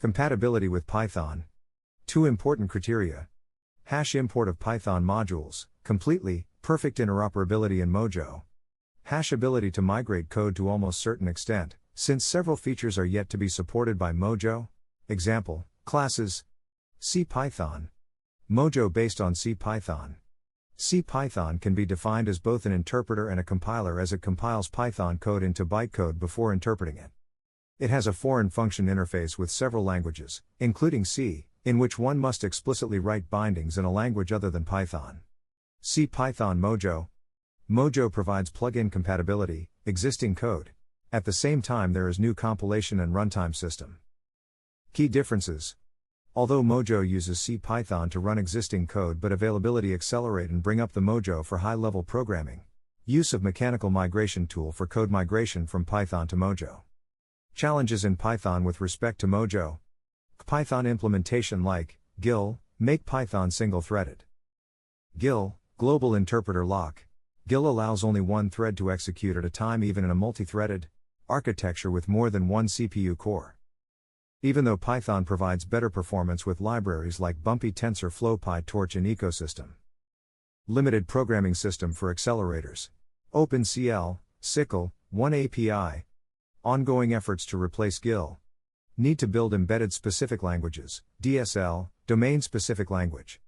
Compatibility with Python. 2 important criteria. Hash import of Python modules, completely, perfect interoperability in Mojo. Hash ability to migrate code to almost certain extent, since several features are yet to be supported by Mojo. Example, classes. CPython. Mojo based on CPython. CPython can be defined as both an interpreter and a compiler as it compiles Python code into bytecode before interpreting it. It has a foreign function interface with several languages, including C, in which one must explicitly write bindings in a language other than Python. CPython Mojo. Mojo provides plug-in compatibility, existing code. At the same time there is new compilation and runtime system. Key differences. Although Mojo uses CPython to run existing code but availability accelerate and bring up the Mojo for high-level programming. Use of mechanical migration tool for code migration from Python to Mojo. Challenges in Python with respect to Mojo. Python implementation like GIL, make Python single-threaded. GIL, global interpreter lock. GIL allows only one thread to execute at a time even in a multi-threaded architecture with more than one CPU core. Even though Python provides better performance with libraries like Bumpy TensorFlow PyTorch and ecosystem. Limited programming system for accelerators. OpenCL, SYCL, One API. Ongoing efforts to replace GIL. Need to build embedded specific languages, DSL, domain specific language.